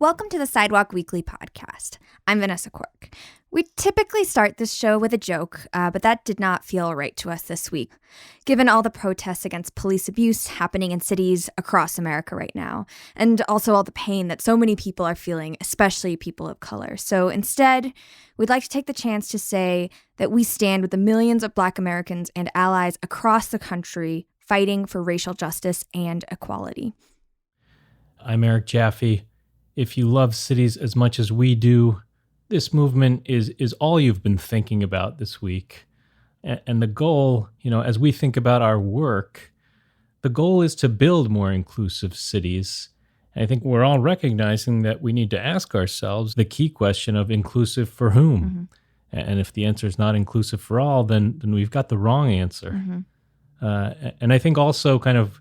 Welcome to the Sidewalk Weekly podcast. I'm Vanessa Quirk. We typically start this show with a joke, but that did not feel right to us this week, given all the protests against police abuse happening in cities across America right now, and also all the pain that so many people are feeling, especially people of color. So instead, we'd like to take the chance to say that we stand with the millions of Black Americans and allies across the country fighting for racial justice and equality. I'm Eric Jaffe. If you love cities as much as we do, this movement is all you've been thinking about this week. And the goal, as we think about our work, the goal is to build more inclusive cities. And I think we're all recognizing that we need to ask ourselves the key question of inclusive for whom? Mm-hmm. And if the answer is not inclusive for all, then we've got the wrong answer. Mm-hmm. And I think also kind of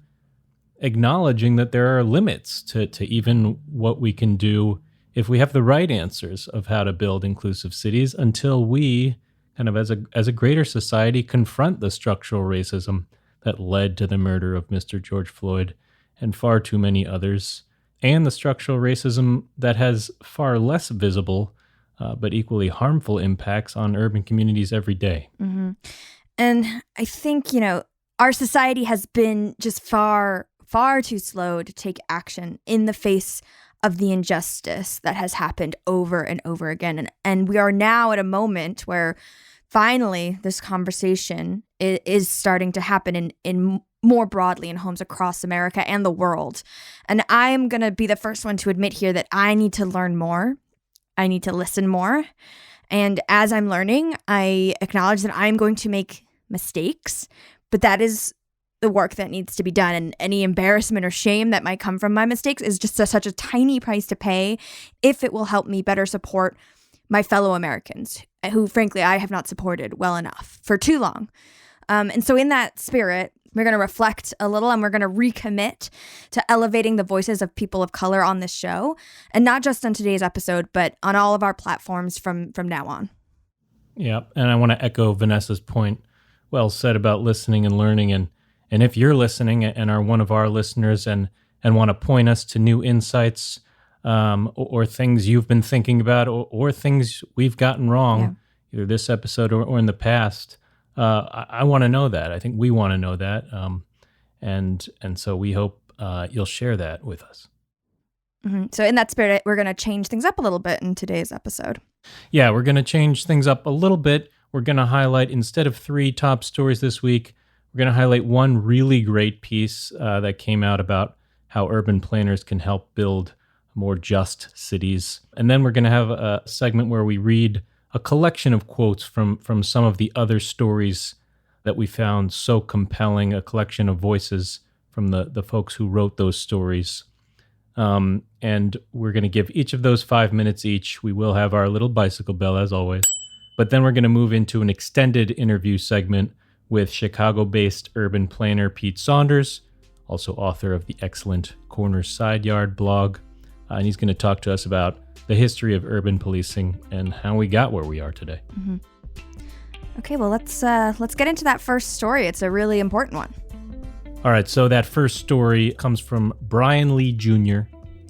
acknowledging that there are limits to even what we can do if we have the right answers of how to build inclusive cities until we kind of as a greater society confront the structural racism that led to the murder of Mr. George Floyd and far too many others, and the structural racism that has far less visible but equally harmful impacts on urban communities every day. Mm-hmm. And I think, our society has been just far too slow to take action in the face of the injustice that has happened over and over again. And we are now at a moment where finally this conversation is starting to happen in more broadly in homes across America and the world. And I am going to be the first one to admit here that I need to learn more. I need to listen more. And as I'm learning, I acknowledge that I'm going to make mistakes, but that is the work that needs to be done, and any embarrassment or shame that might come from my mistakes is just such a tiny price to pay if it will help me better support my fellow Americans, who, frankly, I have not supported well enough for too long. And so in that spirit, we're going to reflect a little and we're going to recommit to elevating the voices of people of color on this show, and not just on today's episode, but on all of our platforms from now on. Yeah, and I want to echo Vanessa's point, well said about listening and learning. And if you're listening and are one of our listeners and want to point us to new insights or things you've been thinking about or things we've gotten wrong, either this episode or in the past, I want to know that. I think we want to know that. And so we hope you'll share that with us. Mm-hmm. So in that spirit, we're going to change things up a little bit in today's episode. Yeah, we're going to change things up a little bit. We're going to highlight, instead of 3 top stories this week, we're going to highlight one really great piece that came out about how urban planners can help build more just cities. And then we're going to have a segment where we read a collection of quotes from some of the other stories that we found so compelling, a collection of voices from the folks who wrote those stories. And we're going to give each of those 5 minutes each. We will have our little bicycle bell, as always. But then we're going to move into an extended interview segment with Chicago-based urban planner Pete Saunders, also author of the excellent Corner Side Yard blog. And he's going to talk to us about the history of urban policing and how we got where we are today. Mm-hmm. Okay, well, let's get into that first story. It's a really important one. All right, so that first story comes from Bryan Lee Jr.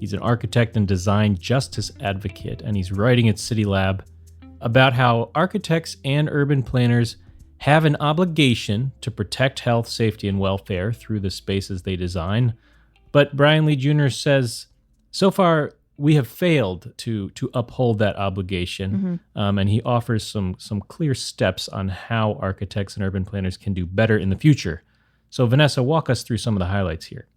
He's an architect and design justice advocate, and he's writing at CityLab about how architects and urban planners have an obligation to protect health, safety, and welfare through the spaces they design. But Bryan Lee Jr. says, so far, we have failed to uphold that obligation. Mm-hmm. And he offers some clear steps on how architects and urban planners can do better in the future. So Vanessa, walk us through some of the highlights here.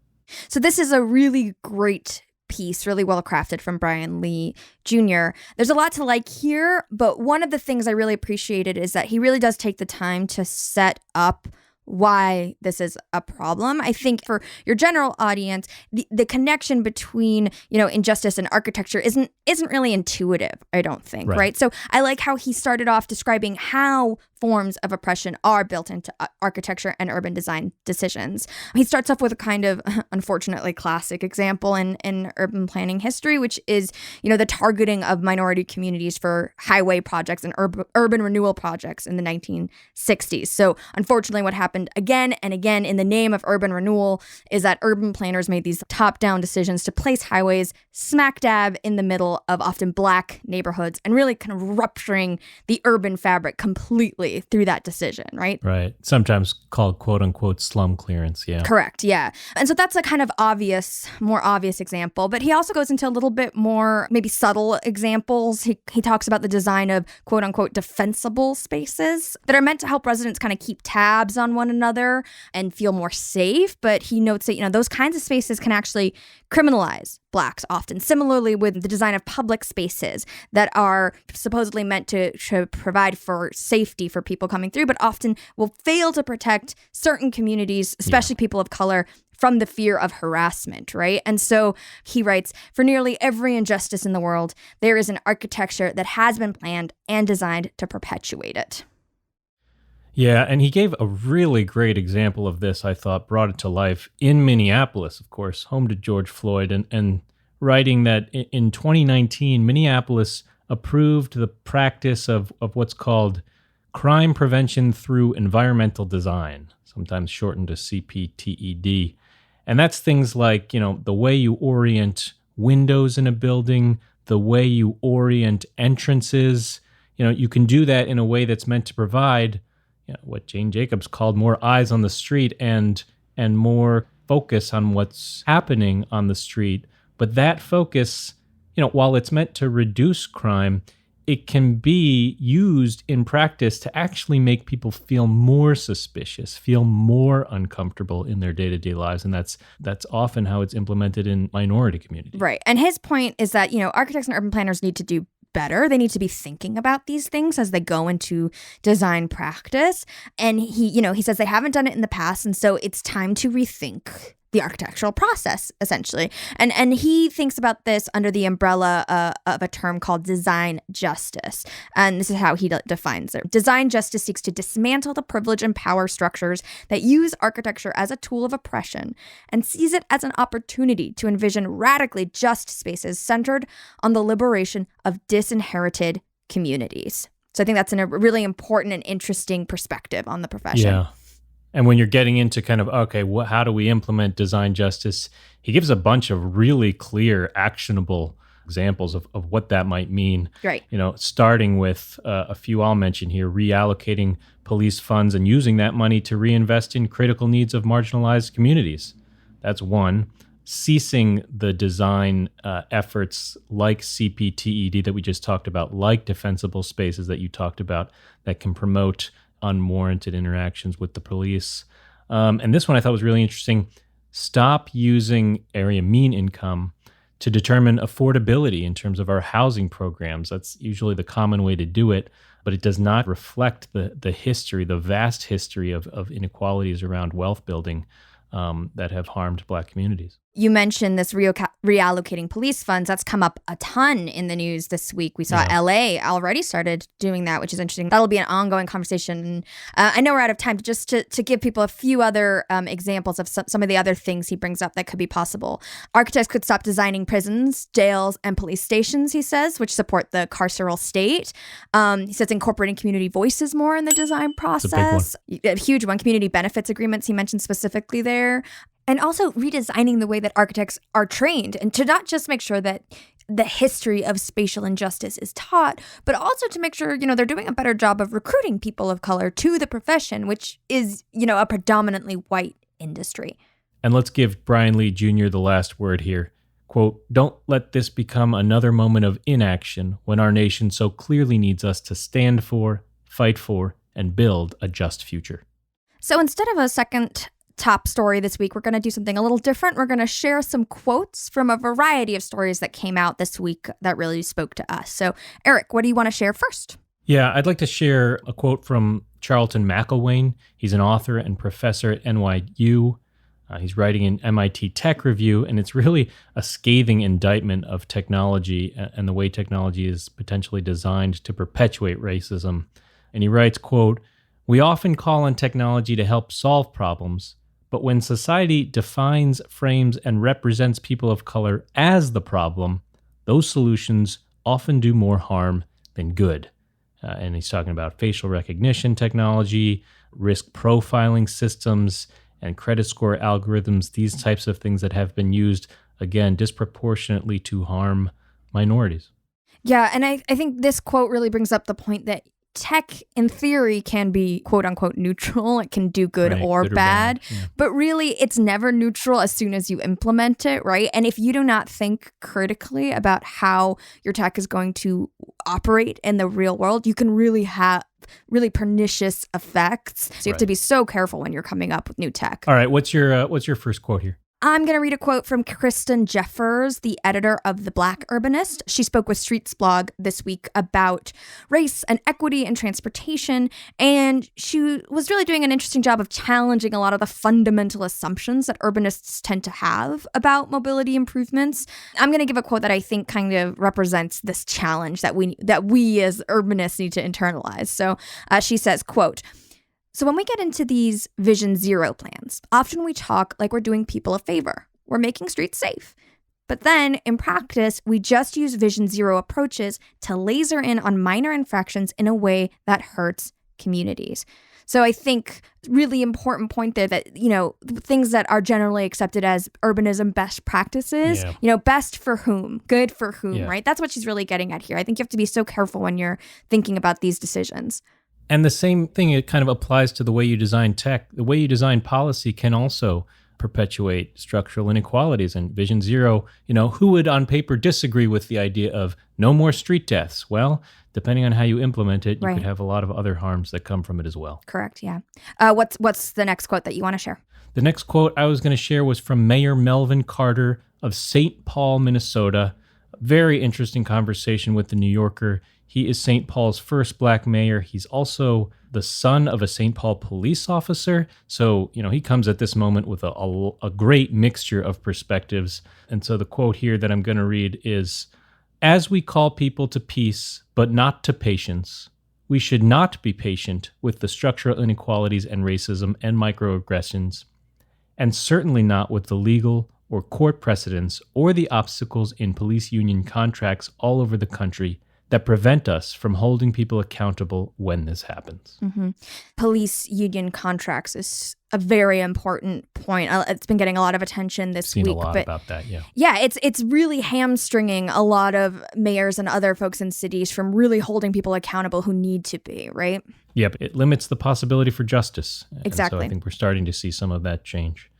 So this is a really great piece, really well crafted from Bryan Lee Jr. There's a lot to like here, but one of the things I really appreciated is that he really does take the time to set up why this is a problem. I think for your general audience, the connection between, injustice and architecture isn't really intuitive, I don't think, right? So I like how he started off describing how forms of oppression are built into architecture and urban design decisions. He starts off with a kind of unfortunately classic example in urban planning history, which is, the targeting of minority communities for highway projects and urban renewal projects in the 1960s. So unfortunately, what happened happened again and again in the name of urban renewal is that urban planners made these top-down decisions to place highways smack dab in the middle of often black neighborhoods and really kind of rupturing the urban fabric completely through that decision, right? Right. Sometimes called quote-unquote slum clearance, yeah. Correct, yeah. And so that's a kind of more obvious example. But he also goes into a little bit more maybe subtle examples. He talks about the design of quote-unquote defensible spaces that are meant to help residents kind of keep tabs on one another and feel more safe. But he notes that, those kinds of spaces can actually criminalize Blacks often. Similarly with the design of public spaces that are supposedly meant to provide for safety for people coming through, but often will fail to protect certain communities, especially people of color, from the fear of harassment, right? And so he writes, for nearly every injustice in the world, there is an architecture that has been planned and designed to perpetuate it. Yeah, and he gave a really great example of this, I thought, brought it to life in Minneapolis, of course, home to George Floyd, and writing that in 2019, Minneapolis approved the practice of what's called crime prevention through environmental design, sometimes shortened to CPTED. And that's things like, the way you orient windows in a building, the way you orient entrances. You can do that in a way that's meant to provide what Jane Jacobs called more eyes on the street and more focus on what's happening on the street. But that focus, while it's meant to reduce crime, it can be used in practice to actually make people feel more suspicious, feel more uncomfortable in their day-to-day lives. And that's often how it's implemented in minority communities. Right. And his point is that, architects and urban planners need to do better. They need to be thinking about these things as they go into design practice. And he says they haven't done it in the past. And so it's time to rethink the architectural process, essentially. And he thinks about this under the umbrella of a term called design justice. And this is how he defines it. Design justice seeks to dismantle the privilege and power structures that use architecture as a tool of oppression and sees it as an opportunity to envision radically just spaces centered on the liberation of disinherited communities. So I think that's a really important and interesting perspective on the profession. Yeah. And when you're getting into kind of, okay, how do we implement design justice? He gives a bunch of really clear, actionable examples of what that might mean. Right. Starting with a few I'll mention here, reallocating police funds and using that money to reinvest in critical needs of marginalized communities. That's one. Ceasing the design efforts like CPTED that we just talked about, like defensible spaces that you talked about that can promote unwarranted interactions with the police. And this one I thought was really interesting. Stop using area mean income to determine affordability in terms of our housing programs. That's usually the common way to do it, but it does not reflect the history, the vast history of inequalities around wealth building that have harmed Black communities. You mentioned this reallocating police funds. That's come up a ton in the news this week. We saw LA already started doing that, which is interesting. That'll be an ongoing conversation. I know we're out of time, but just to give people a few other examples of some of the other things he brings up that could be possible. Architects could stop designing prisons, jails, and police stations, he says, which support the carceral state. He says incorporating community voices more in the design process. A huge one. Community benefits agreements he mentioned specifically there. And also redesigning the way that architects are trained, and to not just make sure that the history of spatial injustice is taught, but also to make sure, they're doing a better job of recruiting people of color to the profession, which is, a predominantly white industry. And let's give Bryan Lee Jr. the last word here. Quote, "Don't let this become another moment of inaction when our nation so clearly needs us to stand for, fight for, and build a just future." So instead of a second top story this week, we're going to do something a little different. We're going to share some quotes from a variety of stories that came out this week that really spoke to us. So, Eric, what do you want to share first? Yeah, I'd like to share a quote from Charlton McElwain. He's an author and professor at NYU. He's writing in MIT Tech Review, and it's really a scathing indictment of technology and the way technology is potentially designed to perpetuate racism. And he writes, quote, "We often call on technology to help solve problems, but when society defines, frames, and represents people of color as the problem, those solutions often do more harm than good." And he's talking about facial recognition technology, risk profiling systems and credit score algorithms, these types of things that have been used, again, disproportionately to harm minorities. Yeah, and I think this quote really brings up the point that tech, in theory, can be quote unquote neutral. It can do good or bad. Yeah. But really, it's never neutral as soon as you implement it, right? And if you do not think critically about how your tech is going to operate in the real world, you can really have really pernicious effects. So you have to be so careful when you're coming up with new tech. All right, what's your first quote here? I'm going to read a quote from Kristen Jeffers, the editor of The Black Urbanist. She spoke with Street's blog this week about race and equity and transportation, and she was really doing an interesting job of challenging a lot of the fundamental assumptions that urbanists tend to have about mobility improvements. I'm going to give a quote that I think kind of represents this challenge that we as urbanists need to internalize. So she says, quote, "So when we get into these Vision Zero plans, often we talk like we're doing people a favor. We're making streets safe. But then, in practice, we just use Vision Zero approaches to laser in on minor infractions in a way that hurts communities." So I think really important point there that, things that are generally accepted as urbanism best practices, best for whom, good for whom, right? That's what she's really getting at here. I think you have to be so careful when you're thinking about these decisions. And the same thing, it kind of applies to the way you design tech. The way you design policy can also perpetuate structural inequalities. And Vision Zero, who would on paper disagree with the idea of no more street deaths? Well, depending on how you implement it, you could have a lot of other harms that come from it as well. Correct, yeah. What's the next quote that you want to share? The next quote I was going to share was from Mayor Melvin Carter of St. Paul, Minnesota. Very interesting conversation with the New Yorker. He is St. Paul's first black mayor. He's also the son of a St. Paul police officer. So, he comes at this moment with a great mixture of perspectives. And so the quote here that I'm going to read is, "As we call people to peace, but not to patience, we should not be patient with the structural inequalities and racism and microaggressions, and certainly not with the legal or court precedents or the obstacles in police union contracts all over the country that prevent us from holding people accountable when this happens." Mm-hmm. Police union contracts is a very important point. It's been getting a lot of attention this week. Seen a lot about that, yeah. Yeah, it's really hamstringing a lot of mayors and other folks in cities from really holding people accountable who need to be, right? Yep, it limits the possibility for justice. Exactly. And so I think we're starting to see some of that change.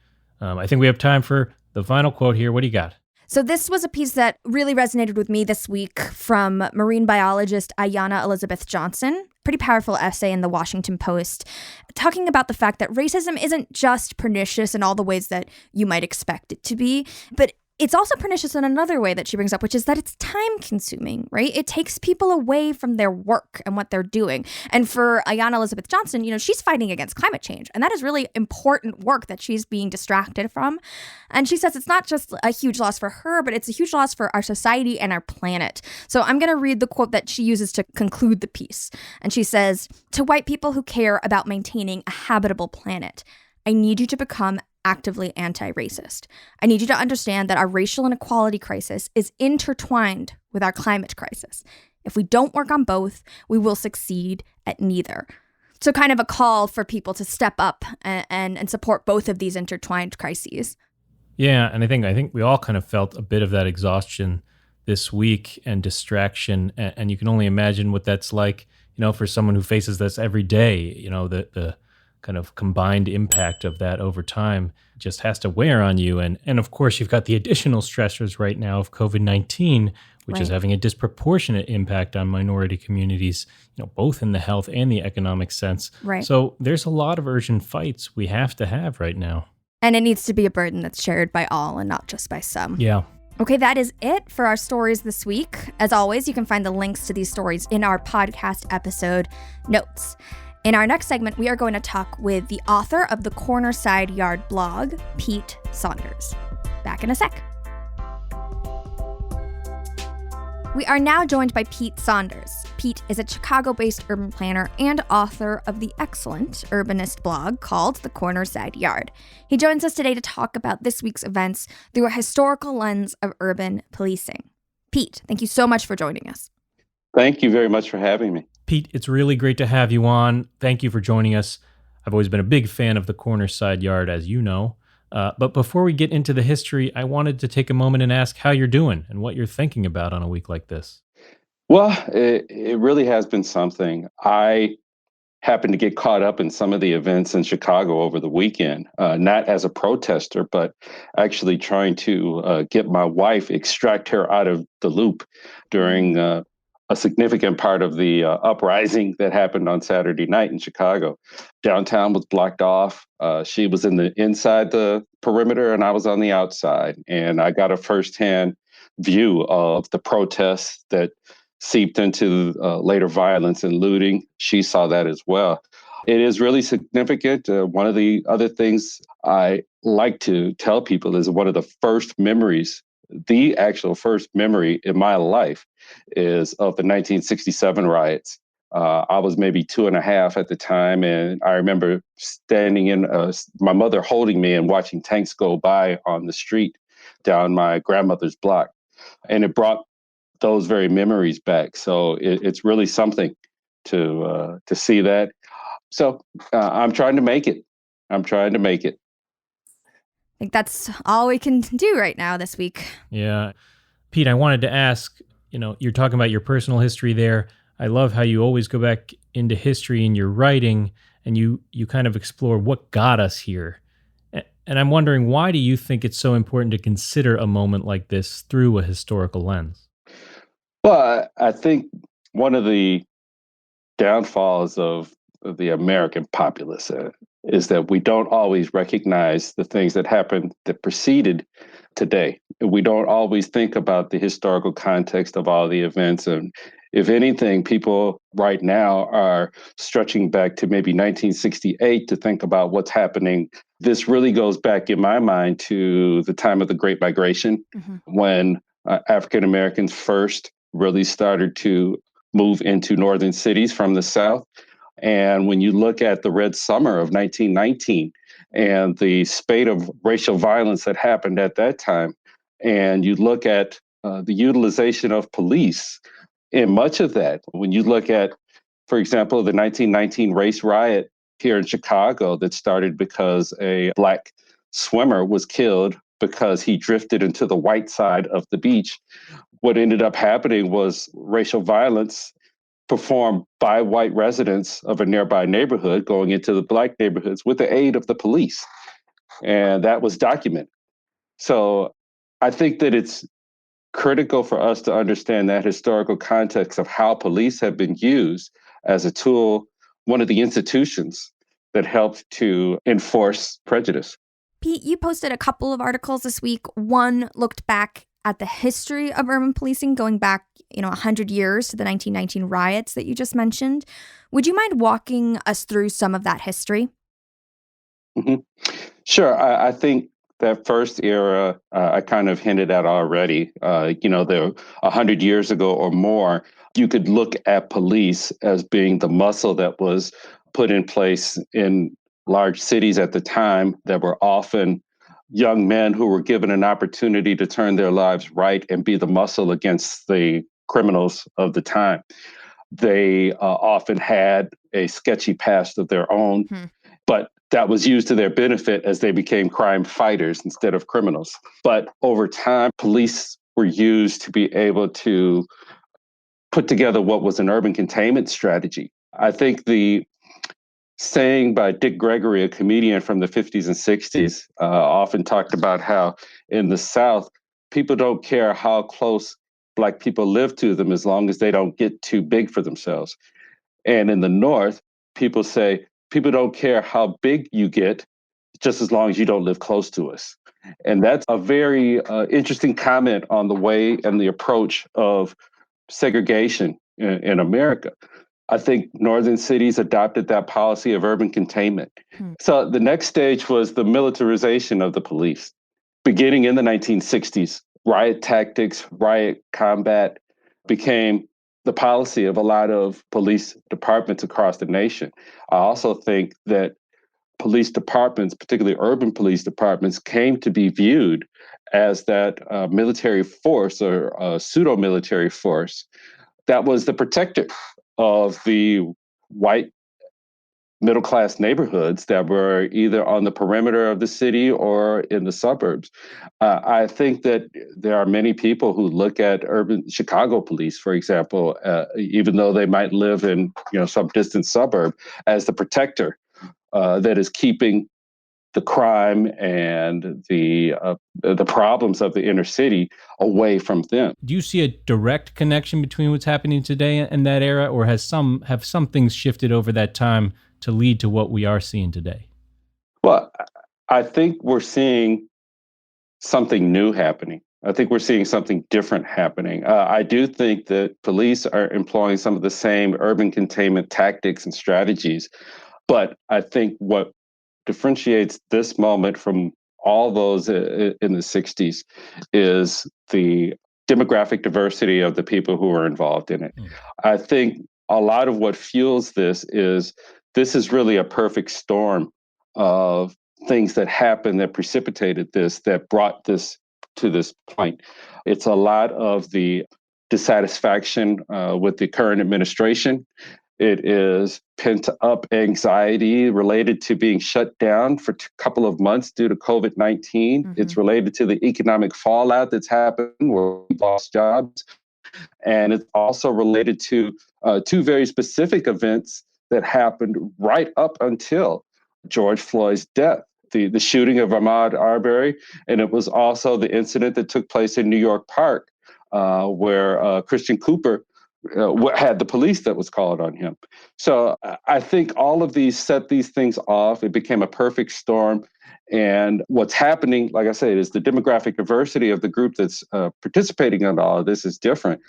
I think we have time for the final quote here. What do you got? So this was a piece that really resonated with me this week from marine biologist Ayanna Elizabeth Johnson. Pretty powerful essay in the Washington Post talking about the fact that racism isn't just pernicious in all the ways that you might expect it to be, but it's also pernicious in another way that she brings up, which is that it's time consuming, right? It takes people away from their work and what they're doing. And for Ayanna Elizabeth Johnson, she's fighting against climate change. And that is really important work that she's being distracted from. And she says it's not just a huge loss for her, but it's a huge loss for our society and our planet. So I'm going to read the quote that she uses to conclude the piece. And she says, "To white people who care about maintaining a habitable planet, I need you to become actively anti-racist. I need you to understand that our racial inequality crisis is intertwined with our climate crisis. If we don't work on both, we will succeed at neither." So kind of a call for people to step up and support both of these intertwined crises. Yeah, and I think we all kind of felt a bit of that exhaustion this week and distraction, and you can only imagine what that's like, for someone who faces this every day, the kind of combined impact of that over time just has to wear on you. And of course, you've got the additional stressors right now of COVID-19, which is having a disproportionate impact on minority communities, both in the health and the economic sense. Right. So there's a lot of urgent fights we have to have right now. And it needs to be a burden that's shared by all and not just by some. Yeah. Okay, that is it for our stories this week. As always, you can find the links to these stories in our podcast episode notes. In our next segment, we are going to talk with the author of the Corner Side Yard blog, Pete Saunders. Back in a sec. We are now joined by Pete Saunders. Pete is a Chicago-based urban planner and author of the excellent urbanist blog called The Corner Side Yard. He joins us today to talk about this week's events through a historical lens of urban policing. Pete, thank you so much for joining us. Thank you very much for having me. Pete, it's really great to have you on. Thank you for joining us. I've always been a big fan of the corner side yard, as you know. But before we get into the history, I wanted to take a moment and ask how you're doing and what you're thinking about on a week like this. Well, it really has been something. I happened to get caught up in some of the events in Chicago over the weekend, not as a protester, but actually trying to get my wife, extract her out of the loop during a significant part of the uprising that happened on Saturday night in Chicago. Downtown was blocked off. She was inside the perimeter, and I was on the outside. And I got a firsthand view of the protests that seeped into later violence and looting. She saw that as well. It is really significant. One of the other things I like to tell people is one of the first memories, the actual first memory in my life is of the 1967 riots. I was maybe 2.5 at the time, and I remember standing in, my mother holding me and watching tanks go by on the street down my grandmother's block. And it brought those very memories back. So it's really something to see that. So I'm trying to make it. I'm trying to make it. I think that's all we can do right now this week. Yeah. Pete, I wanted to ask, you're talking about your personal history there. I love how you always go back into history in your writing and you kind of explore what got us here. And I'm wondering, why do you think it's so important to consider a moment like this through a historical lens? Well, I think one of the downfalls of the American populace is that we don't always recognize the things that happened that preceded today. We don't always think about the historical context of all the events. And if anything, people right now are stretching back to maybe 1968 to think about what's happening. This really goes back, in my mind, to the time of the Great Migration, when African Americans first really started to move into northern cities from the South. And when you look at the Red Summer of 1919 and the spate of racial violence that happened at that time, and you look at the utilization of police in much of that, when you look at, for example, the 1919 race riot here in Chicago that started because a Black swimmer was killed because he drifted into the white side of the beach. What ended up happening was racial violence performed by white residents of a nearby neighborhood going into the Black neighborhoods with the aid of the police. And that was documented. So I think that it's critical for us to understand that historical context of how police have been used as a tool, one of the institutions that helped to enforce prejudice. Pete, you posted a couple of articles this week. One looked back at the history of urban policing going back, 100 years to the 1919 riots that you just mentioned. Would you mind walking us through some of that history? Mm-hmm. Sure. I think that first era, I kind of hinted at already. There 100 years ago or more, you could look at police as being the muscle that was put in place in large cities at the time that were often young men who were given an opportunity to turn their lives right and be the muscle against the criminals of the time. They often had a sketchy past of their own, but that was used to their benefit as they became crime fighters instead of criminals. But over time, police were used to be able to put together what was an urban containment strategy. I think the saying by Dick Gregory, a comedian from the 50s and 60s, often talked about how in the South, people don't care how close Black people live to them as long as they don't get too big for themselves. And in the North, people say, people don't care how big you get, just as long as you don't live close to us. And that's a very interesting comment on the way and the approach of segregation in America. I think northern cities adopted that policy of urban containment. So the next stage was the militarization of the police. Beginning in the 1960s, riot tactics, riot combat became the policy of a lot of police departments across the nation. I also think that police departments, particularly urban police departments, came to be viewed as that military force or pseudo military force that was the protector of the white middle-class neighborhoods that were either on the perimeter of the city or in the suburbs. I think that there are many people who look at urban Chicago police, for example, even though they might live in some distant suburb, as the protector that is keeping the crime and the problems of the inner city away from them. Do you see a direct connection between what's happening today and that era, or have some things shifted over that time to lead to what we are seeing today? Well, I think we're seeing something new happening. I think we're seeing something different happening. I do think that police are employing some of the same urban containment tactics and strategies, but I think what differentiates this moment from all those in the 60s is the demographic diversity of the people who are involved in it. I think a lot of what fuels this is really a perfect storm of things that happened that precipitated this, that brought this to this point. It's a lot of the dissatisfaction with the current administration. It is pent up anxiety related to being shut down for a couple of months due to COVID-19. Mm-hmm. It's related to the economic fallout that's happened where we lost jobs. And it's also related to two very specific events that happened right up until George Floyd's death. The shooting of Ahmaud Arbery, and it was also the incident that took place in New York Park, where Christian Cooper had the police that was called on him. So I think all of these set these things off. It became a perfect storm. And what's happening, like I said, is the demographic diversity of the group that's participating in all of this is different.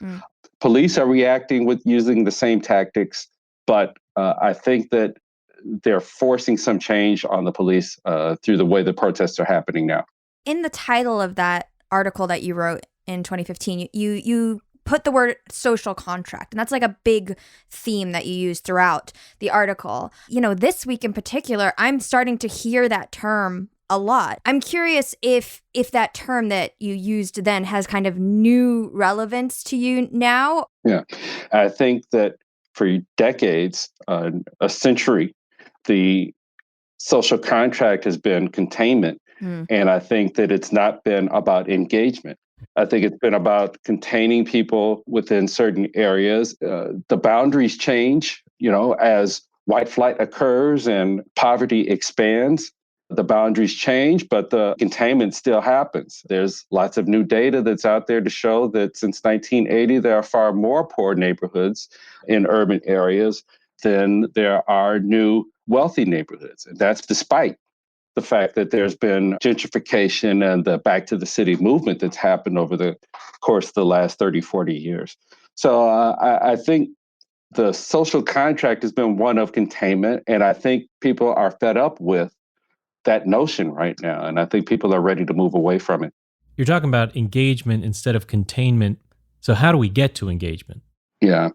Police are reacting with using the same tactics, but I think that they're forcing some change on the police through the way the protests are happening now. In the title of that article that you wrote in 2015, you put the word social contract, and that's like a big theme that you use throughout the article. This week in particular, I'm starting to hear that term a lot. I'm curious if that term that you used then has kind of new relevance to you now. Yeah, I think that for decades, a century, the social contract has been containment. And I think that it's not been about engagement. I think it's been about containing people within certain areas. The boundaries change, as white flight occurs and poverty expands. The boundaries change, but the containment still happens. There's lots of new data that's out there to show that since 1980, there are far more poor neighborhoods in urban areas than there are new wealthy neighborhoods. And that's despite the fact that there's been gentrification and the back to the city movement that's happened over the course of the last 30, 40 years. So I think the social contract has been one of containment, and I think people are fed up with that notion right now, and I think people are ready to move away from it. You're talking about engagement instead of containment. So how do we get to engagement? Yeah,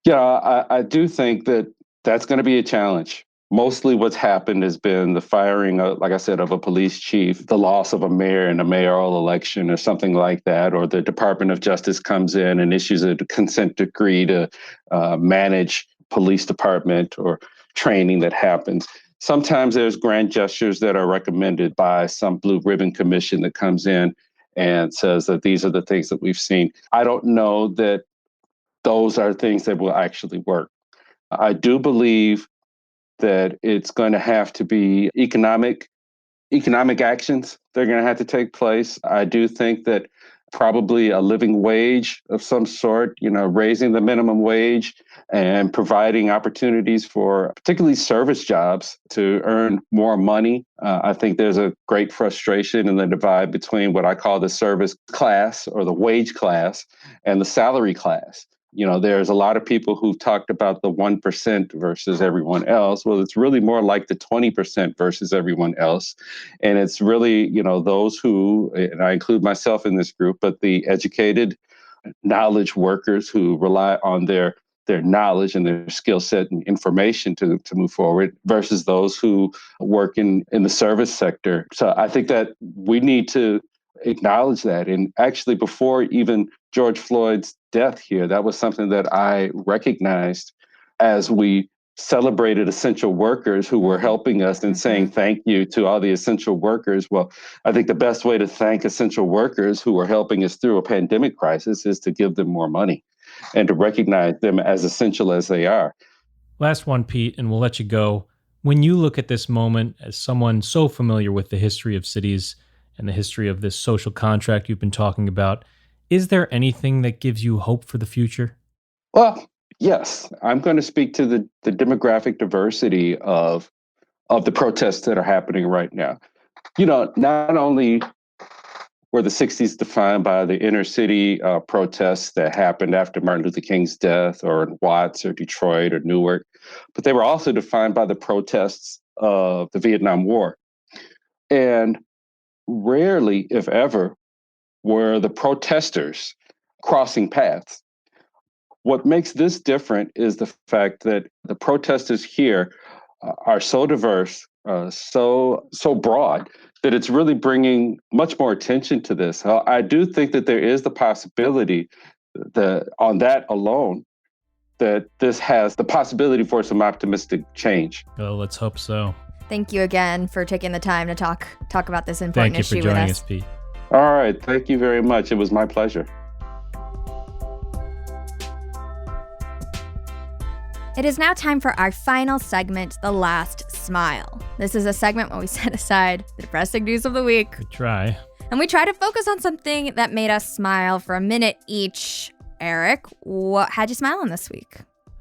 I do think that that's going to be a challenge. Mostly what's happened has been the firing, like I said, of a police chief, the loss of a mayor in a mayoral election or something like that, or the Department of Justice comes in and issues a consent decree to manage police department or training that happens. Sometimes there's grand gestures that are recommended by some blue ribbon commission that comes in and says that these are the things that we've seen. I don't know that those are things that will actually work. I do believe that it's going to have to be economic actions. They're going to have to take place. I do think that probably a living wage of some sort, raising the minimum wage and providing opportunities for particularly service jobs to earn more money. I think there's a great frustration in the divide between what I call the service class or the wage class and the salary class. There's a lot of people who've talked about the 1% versus everyone else. Well, it's really more like the 20% versus everyone else. And it's really, those who, and I include myself in this group, but the educated knowledge workers who rely on their knowledge and their skill set and information to move forward versus those who work in the service sector. So I think that we need to acknowledge that. And actually, before even George Floyd's death here, that was something that I recognized as we celebrated essential workers who were helping us and saying thank you to all the essential workers. Well, I think the best way to thank essential workers who are helping us through a pandemic crisis is to give them more money and to recognize them as essential as they are. Last one, Pete, and we'll let you go. When you look at this moment as someone so familiar with the history of cities and the history of this social contract you've been talking about, is there anything that gives you hope for the future? Well, yes, I'm going to speak to the demographic diversity of the protests that are happening right now. Not only were the 60s defined by the inner city protests that happened after Martin Luther King's death, or in Watts or Detroit or Newark, but they were also defined by the protests of the Vietnam War. And rarely, if ever, were the protesters crossing paths. What makes this different is the fact that the protesters here are so diverse, so broad, that it's really bringing much more attention to this. I do think that there is the possibility that on that alone, that this has the possibility for some optimistic change. Oh, let's hope so. Thank you again for taking the time to talk about this important issue with us. Thank you for joining us, Pete. All right. Thank you very much. It was my pleasure. It is now time for our final segment, The Last Smile. This is a segment where we set aside the depressing news of the week. Good try. And we try to focus on something that made us smile for a minute each. Eric, what had you smiling this week?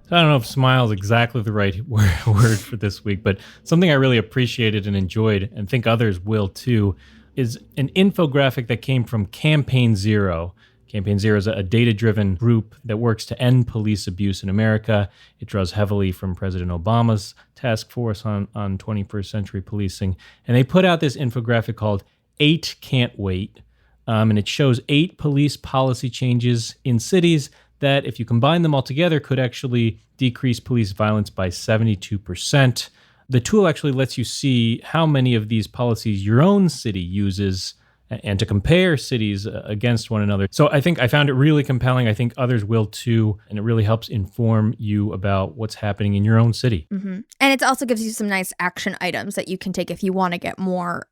I don't know if smile is exactly the right word for this week, but something I really appreciated and enjoyed, and think others will too, is an infographic that came from Campaign Zero. Campaign Zero is a data-driven group that works to end police abuse in America. It draws heavily from President Obama's task force on 21st century policing. And they put out this infographic called 8 Can't Wait. And it shows 8 police policy changes in cities that, if you combine them all together, could actually decrease police violence by 72%. The tool actually lets you see how many of these policies your own city uses and to compare cities against one another. So I think I found it really compelling. I think others will too. And it really helps inform you about what's happening in your own city. Mm-hmm. And it also gives you some nice action items that you can take if you want to get more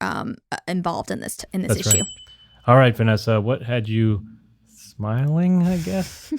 involved in this That's issue. Right. All right, Vanessa, what had you smiling, I guess?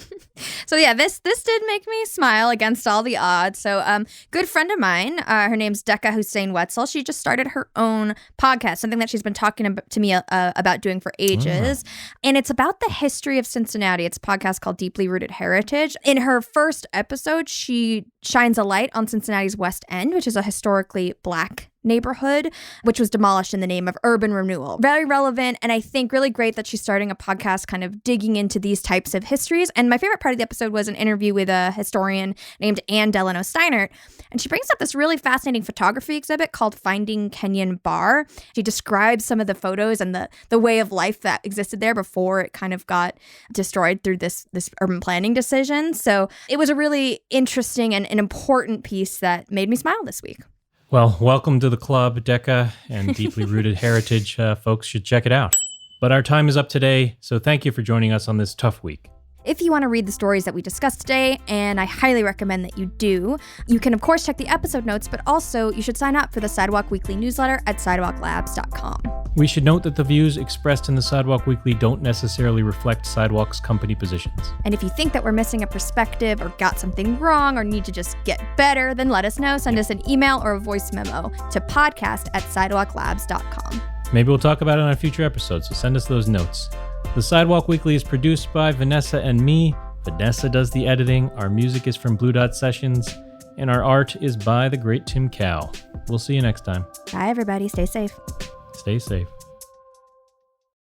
So yeah, this did make me smile against all the odds. So good friend of mine, her name's Decca Hussein Wetzel. She just started her own podcast, something that she's been talking to me about doing for ages. And it's about the history of Cincinnati. It's a podcast called Deeply Rooted Heritage. In her first episode, she shines a light on Cincinnati's West End, which is a historically Black neighborhood, which was demolished in the name of urban renewal. Very relevant, and I think really great that she's starting a podcast kind of digging into these types of histories. And my favorite part of the episode was an interview with a historian named Anne Delano Steinert, and she brings up this really fascinating photography exhibit called Finding Kenyon Bar. She describes some of the photos and the way of life that existed there before it kind of got destroyed through this urban planning decision. So it was a really interesting and an important piece that made me smile this week. Well, welcome to the club, Decca, and Deeply Rooted Heritage. Folks should check it out. But our time is up today, so thank you for joining us on this tough week. If you want to read the stories that we discussed today, and I highly recommend that you do, you can of course check the episode notes, but also you should sign up for the Sidewalk Weekly newsletter at sidewalklabs.com. We should note that the views expressed in the Sidewalk Weekly don't necessarily reflect Sidewalk's company positions. And if you think that we're missing a perspective or got something wrong or need to just get better, then let us know. Send us an email or a voice memo to podcast@sidewalklabs.com. Maybe we'll talk about it on a future episode, so send us those notes. The Sidewalk Weekly is produced by Vanessa and me. Vanessa does the editing. Our music is from Blue Dot Sessions, and our art is by the great Tim Cow. We'll see you next time. Bye, everybody. Stay safe. Stay safe.